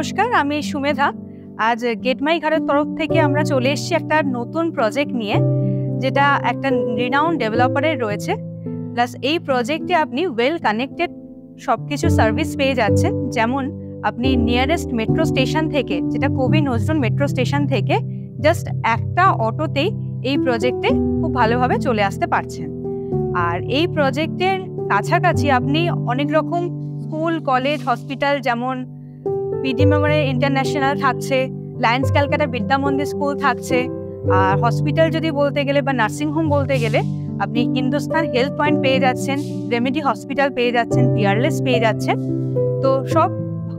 নমস্কার, আমি সুমেধা। আজ গেট মাই ঘরের তরফ থেকে আমরা চলে এসেছি একটা নতুন প্রজেক্ট নিয়ে, যেটা একটা রিনাউন্ড ডেভেলপারের রয়েছে। প্লাস এই প্রজেক্টে আপনি ওয়েল কানেক্টেড সবকিছু সার্ভিস পেয়ে যাচ্ছেন। যেমন আপনি নিয়ারেস্ট মেট্রো স্টেশন থেকে, যেটা কবি নজরুল মেট্রো স্টেশন থেকে জাস্ট একটা অটোতেই এই প্রজেক্টে খুব ভালোভাবে চলে আসতে পারছেন। আর এই প্রজেক্টের কাছাকাছি আপনি অনেক রকম স্কুল, কলেজ, হসপিটাল, যেমন পিডি মেমোরিয়াল ইন্টারন্যাশনাল থাকছে, লায়ন্স ক্যালকাটা বিদ্যা মন্দির স্কুল থাকছে। আর হসপিটাল যদি বলতে গেলে বা নার্সিংহোম বলতে গেলে আপনি হিন্দুস্তান হেলথ পয়েন্ট পেয়ে যাচ্ছেন, রেমেডি হসপিটাল পেয়ে যাচ্ছেন, পিয়ারলেস পেয়ে যাচ্ছেন। তো সব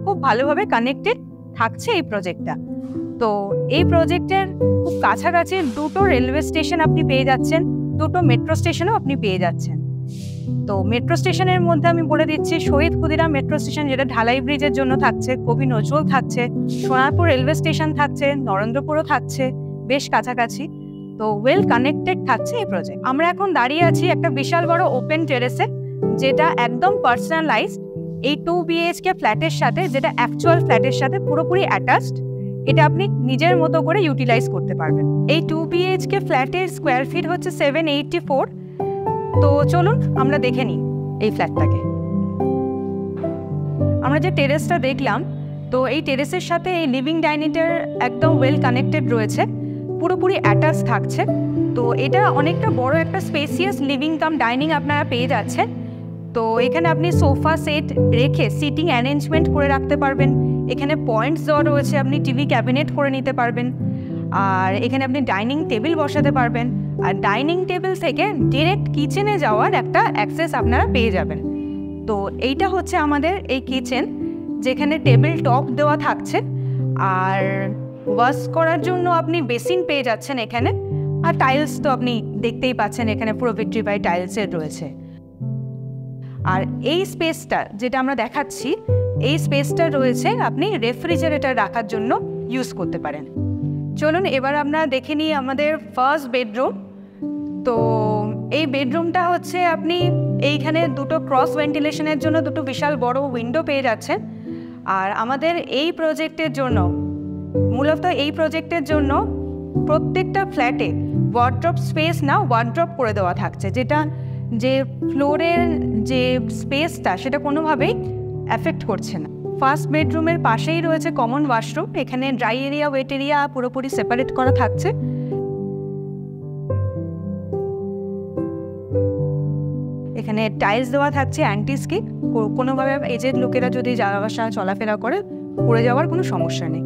খুব ভালোভাবে কানেক্টেড থাকছে এই প্রজেক্টটা। তো এই প্রজেক্টের খুব কাছাকাছি দুটো রেলওয়ে স্টেশন আপনি পেয়ে যাচ্ছেন, দুটো মেট্রো স্টেশনও আপনি পেয়ে যাচ্ছেন। তো মেট্রো স্টেশনের মধ্যে আমি বলে দিচ্ছি, শহীদ ক্ষুদিরাম মেট্রো স্টেশন, যেটা ঢালাই ব্রিজের জন্য থাকছে, কবি নজরুল থাকছে, সোনারপুর রেলওয়ে স্টেশন থাকছে, নরেন্দ্রপুরও থাকছে, বেশ কাছাকাছি। তো ওয়েল কানেক্টেড থাকছে এই প্রজেক্ট। আমরা এখন দাঁড়িয়ে আছি একটা বিশাল বড় ওপেন টেরেসে, যেটা একদম পার্সোনালাইজড এই 2 BHK ফ্ল্যাটের সাথে, যেটা অ্যাকচুয়াল ফ্ল্যাটের সাথে পুরোপুরি অ্যাটাচড। এটা আপনি নিজের মতো করে ইউটিলাইজ করতে পারবেন। এই 2 BHK ফ্ল্যাটের স্কোয়ার ফিট হচ্ছে 784। তো চলুন আমরা দেখে নিই এই ফ্ল্যাটটাকে। আমরা যে টেরেসটা দেখলাম, তো এই টেরেসের সাথে এই লিভিং ডাইনিংটার একদম ওয়েল কানেক্টেড রয়েছে, পুরোপুরি অ্যাটাচ থাকছে। তো এটা অনেকটা বড় একটা স্পেসিয়াস লিভিং কাম ডাইনিং আপনারা পেয়ে যাচ্ছেন। তো এখানে আপনি সোফা সেট রেখে সিটিং অ্যারেঞ্জমেন্ট করে রাখতে পারবেন। এখানে পয়েন্টস দেওয়া রয়েছে, আপনি টিভি ক্যাবিনেট করে নিতে পারবেন। আর এখানে আপনি ডাইনিং টেবিল বসাতে পারবেন। আর ডাইনিং টেবিল থেকে ডিরেক্ট কিচেনে যাওয়ার একটা অ্যাক্সেস আপনারা পেয়ে যাবেন। তো এইটা হচ্ছে আমাদের এই কিচেন, যেখানে টেবিল টপ দেওয়া থাকছে। আর ওয়াশ করার জন্য আপনি বেসিন পেয়ে যাচ্ছেন এখানে। আর টাইলস তো আপনি দেখতেই পাচ্ছেন, এখানে পুরো ভিট্রিফাইড টাইলসের রয়েছে। আর এই স্পেসটা যেটা আমরা দেখাচ্ছি, এই স্পেসটা রয়েছে আপনি রেফ্রিজারেটর রাখার জন্য ইউজ করতে পারেন। চলুন এবার আমরা দেখে নিই আমাদের ফার্স্ট বেডরুম। তো এই বেডরুমটা হচ্ছে আপনি এইখানে দুটো ক্রস ভেন্টিলেশনের জন্য দুটো বিশাল বড় উইন্ডো পেয়ে যাচ্ছেন। আর আমাদের এই প্রজেক্টের জন্য, মূলত এই প্রজেক্টের জন্য প্রত্যেকটা ফ্ল্যাটে ওয়ার্ড্রপ স্পেস না ওয়ার্ড্রপ করে দেওয়া থাকছে, যেটা যে ফ্লোরের যে স্পেসটা সেটা কোনোভাবেই এফেক্ট করছে না। ফার্স্ট বেডরুমের পাশেই রয়েছে কমন ওয়াশরুম। এখানে ড্রাই এরিয়া, ওয়েট এরিয়া পুরোপুরি সেপারেট করা থাকছে। এখানে টাইলস দেওয়া থাকছে অ্যান্টি স্কিড, কোনোভাবে এজেড লোকেরা যদি যাওয়া আসা চলাফেরা করে পড়ে যাওয়ার কোনো সমস্যা নেই।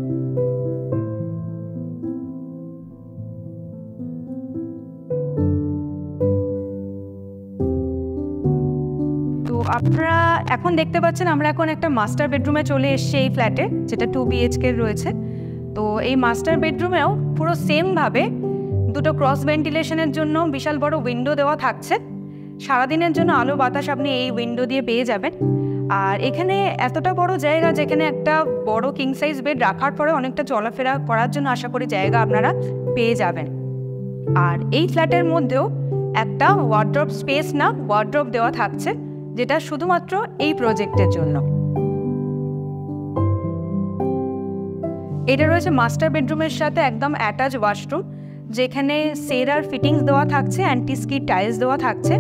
তো আপনারা এখন দেখতে পাচ্ছেন আমরা এখন একটা মাস্টার বেডরুমে চলে এসেছি এই ফ্ল্যাটে, যেটা 2 BHK রয়েছে। তো এই মাস্টার বেডরুমেও পুরো সেমভাবে দুটো ক্রস ভেন্টিলেশনের জন্য বিশাল বড় উইন্ডো দেওয়া থাকছে। সারাদিনের জন্য আলো বাতাস আপনি এই উইন্ডো দিয়ে পেয়ে যাবেন। আর এখানে এতটা বড় জায়গা, যেখানে একটা বড় কিং সাইজ বেড রাখার পরে অনেকটা চলাফেরা করার জন্য আশা করি জায়গা আপনারা পেয়ে যাবেন। আর এই ফ্ল্যাটের মধ্যেও একটা ওয়ার্ড্রপ স্পেস না ওয়ার্ড্রপ দেওয়া থাকছে, যেটা শুধুমাত্র এই প্রজেক্টের জন্য। এটা রয়েছে মাস্টার বেডরুমের সাথে একদম অ্যাটাচ ওয়াশরুম, যেখানে সেরার ফিটিংস দেওয়া থাকছে, অ্যান্টি স্কিড টাইলস দেওয়া থাকছে।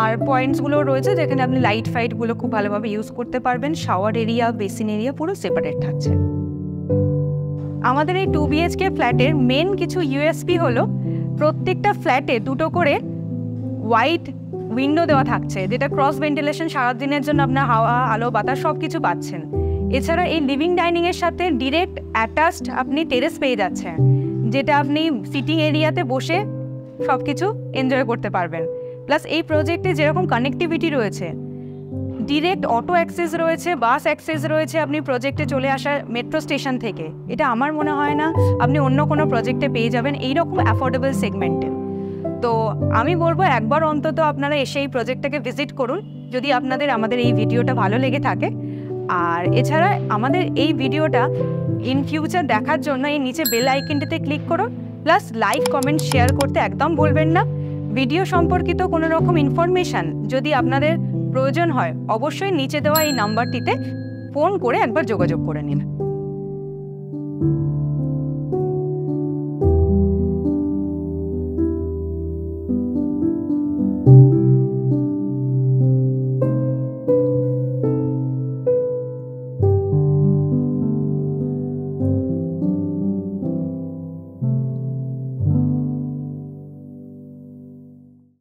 আর পয়েন্টসগুলো রয়েছে যেখানে আপনি লাইট ফাইটগুলো খুব ভালোভাবে ইউজ করতে পারবেন। শাওয়ার এরিয়া, বেসিন এরিয়া পুরো সেপারেট থাকছে। আমাদের এই 2 BHK ফ্ল্যাটের মেন কিছু ইউএসপি হলো, প্রত্যেকটা ফ্ল্যাটে দুটো করে হোয়াইট উইন্ডো দেওয়া থাকছে, যেটা ক্রস ভেন্টিলেশন, সারাদিনের জন্য আপনার হাওয়া, আলো, বাতাস সব কিছু পাচ্ছেন। এছাড়া এই লিভিং ডাইনিংয়ের সাথে ডিরেক্ট অ্যাটাচড আপনি টেরেস পেয়ে যাচ্ছেন, যেটা আপনি সিটিং এরিয়াতে বসে সব কিছু এনজয় করতে পারবেন। প্লাস এই প্রজেক্টে যেরকম কানেক্টিভিটি রয়েছে, ডিরেক্ট অটো অ্যাক্সেস রয়েছে, বাস অ্যাক্সেস রয়েছে আপনি প্রজেক্টে চলে আসা মেট্রো স্টেশন থেকে। এটা আমার মনে হয় না আপনি অন্য কোনো প্রজেক্টে পেয়ে যাবেন এইরকম অ্যাফোর্ডেবল সেগমেন্টে। তো আমি বলবো একবার অন্তত আপনারা এসে এই প্রজেক্টটাকে ভিজিট করুন, যদি আপনাদের আমাদের এই ভিডিওটা ভালো লেগে থাকে। আর এছাড়া আমাদের এই ভিডিওটা ইন ফিউচার দেখার জন্য এই নিচে বেল আইকনটাতে ক্লিক করুন। প্লাস লাইক, কমেন্ট, শেয়ার করতে একদম ভুলবেন না। ভিডিও সম্পর্কিত কোনো রকম ইনফরমেশান যদি আপনাদের প্রয়োজন হয়, অবশ্যই নিচে দেওয়া এই নাম্বারটিতে ফোন করে একবার যোগাযোগ করে নিন।